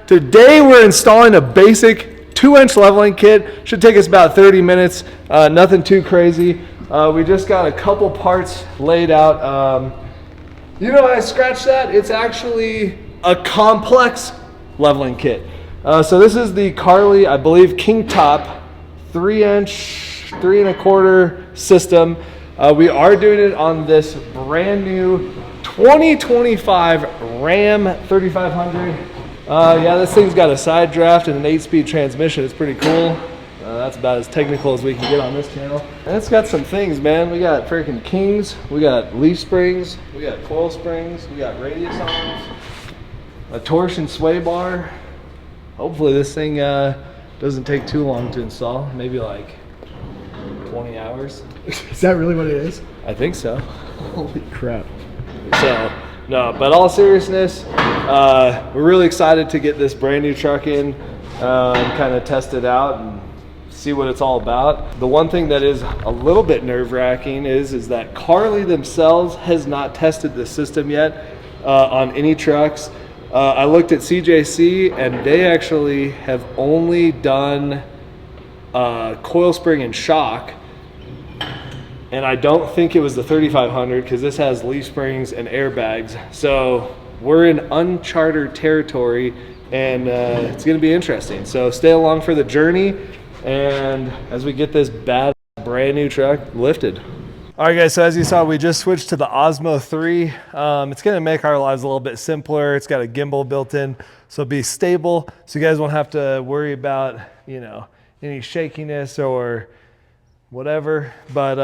Today we're installing a basic 2-inch leveling kit. Should take us about 30 minutes, nothing too crazy. We just got a couple parts laid out. You know, I scratched that. It's actually a complex leveling kit. So this is the Carli, I believe, Pintop 3-inch, 3¼ system. We are doing it on this brand new 2025 Ram 3500. Yeah, this thing's got a side draft and an 8-speed transmission. It's pretty cool. That's about as technical as we can get on this channel. And it's got some things, man. We got freaking kings, we got leaf springs, we got coil springs, we got radius arms, a torsion sway bar. Hopefully this thing doesn't take too long to install. Maybe like 20 hours. Is that really what it is? I think so. Holy crap. So, no, but all seriousness, we're really excited to get this brand new truck in and kind of test it out and see what it's all about. The one thing that is a little bit nerve-wracking is that Carli themselves has not tested the system yet on any trucks. I looked at CJC and they actually have only done coil spring and shock. And I don't think it was the 3500 because this has leaf springs and airbags. So we're in uncharted territory and it's gonna be interesting. So stay along for the journey and as we get this brand new truck lifted. All right guys, so as you saw, we just switched to the Osmo 3. It's gonna make our lives a little bit simpler. It's got a gimbal built in, so it'll be stable. So you guys won't have to worry about, you know, any shakiness or whatever. But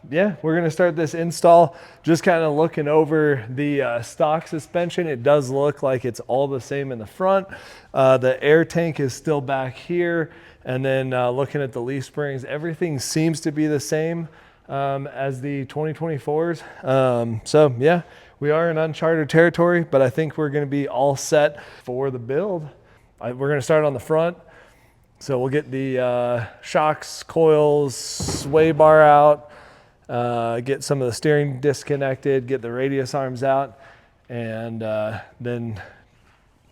yeah, we're gonna start this install. Just kind of looking over the stock suspension. It does look like it's all the same in the front. The air tank is still back here. And then looking at the leaf springs, everything seems to be the same as the 2024s. So yeah, we are in uncharted territory, but I think we're gonna be all set for the build. We're gonna start on the front. So we'll get the shocks, coils, sway bar out, get some of the steering disconnected, get the radius arms out, and then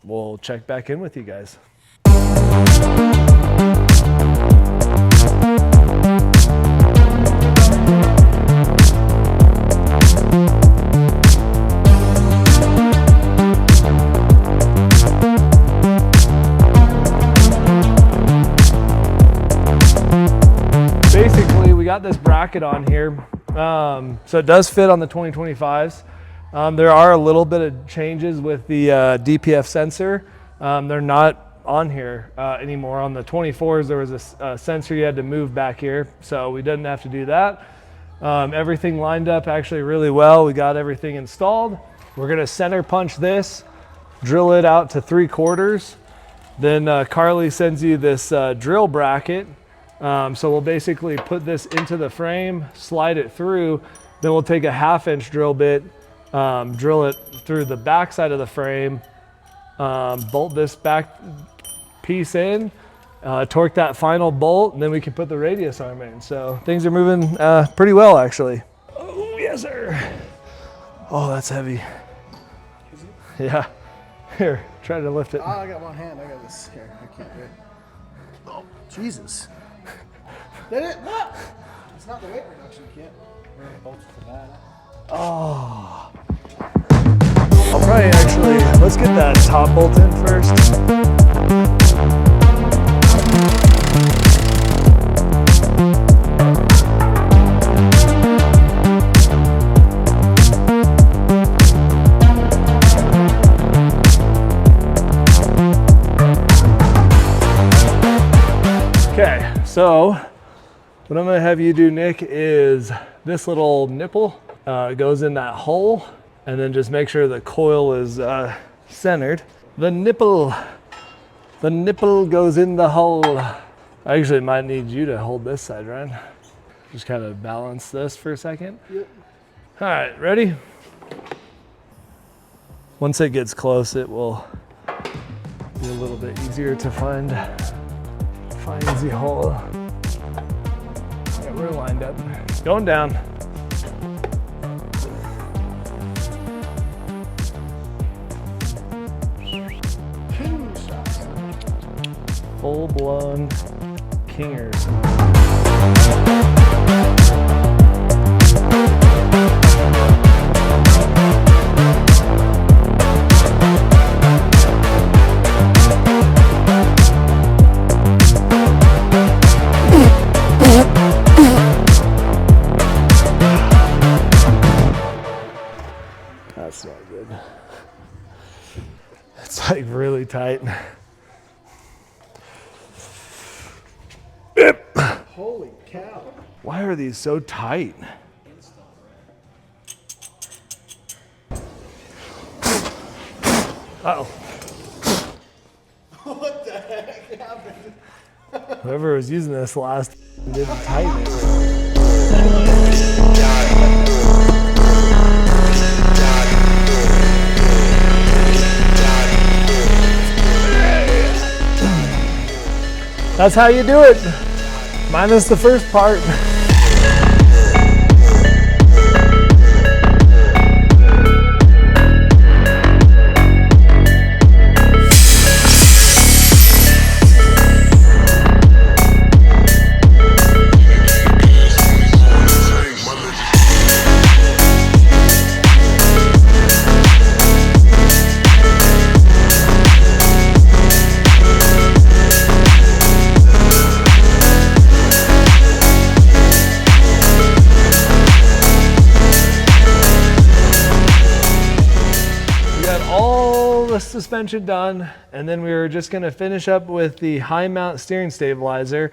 we'll check back in with you guys. Basically, we got this bracket on here, so it does fit on the 2025s. There are a little bit of changes with the DPF sensor. They're not on here anymore. On the 24s, there was a sensor you had to move back here, so we didn't have to do that. Everything lined up actually really well. We got everything installed. We're gonna center punch this, drill it out to 3/4. Then Carli sends you this drill bracket. So we'll basically put this into the frame, slide it through, then we'll take a 1/2-inch drill bit, drill it through the back side of the frame, bolt this back piece in, torque that final bolt, and then we can put the radius arm in. So things are moving pretty well, actually. Oh, yes, sir. Oh, that's heavy. Is it? Yeah. Here, try to lift it. Oh, I got one hand. I got this. Here, I can't do it. Oh, Jesus. Did it? What? It's not the weight reduction kit. Bolts for that. Oh. I'll probably actually, let's get that top bolt in first. Okay, so what I'm gonna have you do, Nick, is this little nipple goes in that hole, and then just make sure the coil is centered. The nipple goes in the hole. I actually might need you to hold this side, Ryan. Just kind of balance this for a second. Yep. All right, ready? Once it gets close, it will be a little bit easier to find the hole. Yeah, we're lined up. Going down. King shot. full-blown kingers. That's not good. It's like really tight. Holy cow. Why are these so tight? Uh-oh. What the heck happened? Whoever was using this last didn't tighten it. That's how you do it. Minus the first part. Suspension done, and then we were just going to finish up with the high mount steering stabilizer,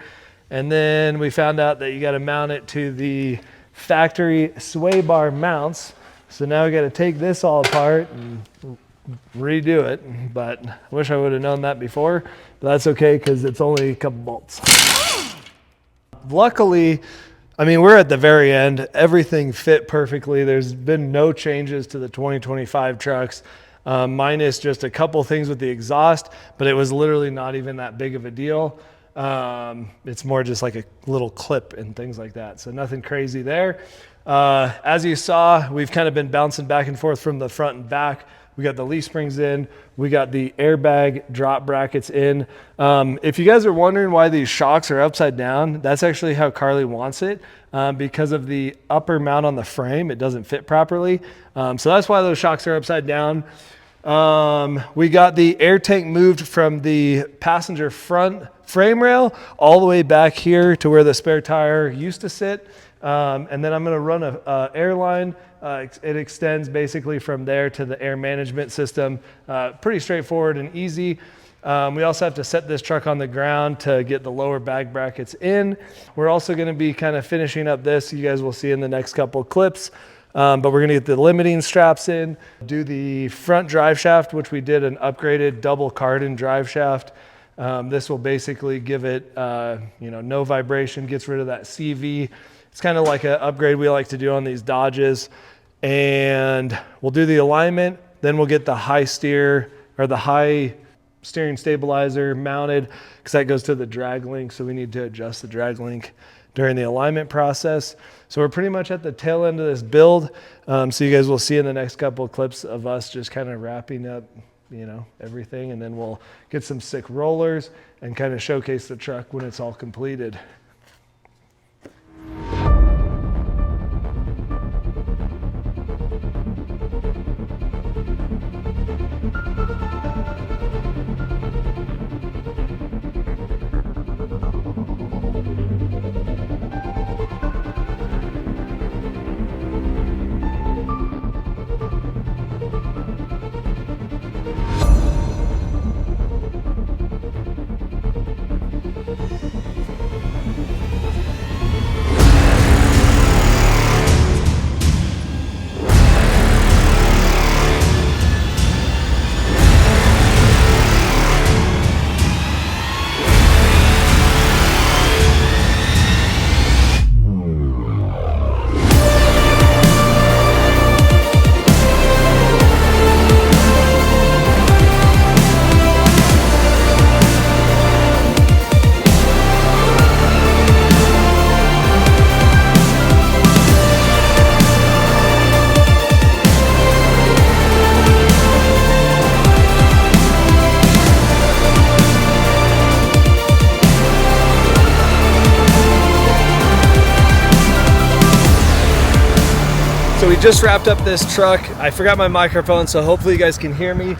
and then we found out that you got to mount it to the factory sway bar mounts. So now we got to take this all apart and redo it, but I wish I would have known that before, but that's okay because it's only a couple bolts. Luckily, I mean, we're at the very end. Everything fit perfectly. There's been no changes to the 2025 trucks. Minus just a couple things with the exhaust, but it was literally not even that big of a deal. It's more just like a little clip and things like that. So nothing crazy there. As you saw, we've kind of been bouncing back and forth from the front and back. We got the leaf springs in. We got the airbag drop brackets in. If you guys are wondering why these shocks are upside down, that's actually how Carli wants it. Because of the upper mount on the frame, it doesn't fit properly. So that's why those shocks are upside down. We got the air tank moved from the passenger front frame rail all the way back here to where the spare tire used to sit. And then I'm going to run a air line. It extends basically from there to the air management system. Pretty straightforward and easy. We also have to set this truck on the ground to get the lower bag brackets in. We're also going to be kind of finishing up this. You guys will see in the next couple clips. But we're going to get the limiting straps in, do the front drive shaft, which we did an upgraded double cardan drive shaft. This will basically give it, no vibration, gets rid of that CV. It's kind of like an upgrade we like to do on these Dodges. And we'll do the alignment, then we'll get the high steer or the high steering stabilizer mounted because that goes to the drag link. So we need to adjust the drag link during the alignment process. So we're pretty much at the tail end of this build. So you guys will see in the next couple of clips of us just kind of wrapping up, everything. And then we'll get some sick rollers and kind of showcase the truck when it's all completed. just wrapped up this truck. I forgot my microphone, so hopefully you guys can hear me.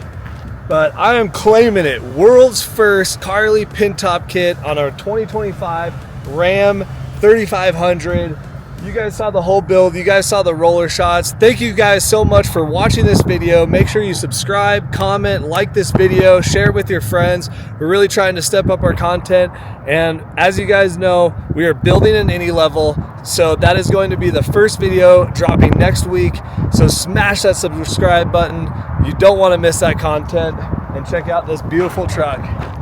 But I am claiming it. World's first Carli Pintop kit on our 2025 Ram 3500. You guys saw the whole build. You guys saw the roller shots. Thank you guys so much for watching this video. Make sure you subscribe, comment, like this video, share it with your friends. We're really trying to step up our content. And as you guys know, we are building an any level. So that is going to be the first video dropping next week. So smash that subscribe button. You don't want to miss that content. And check out this beautiful truck.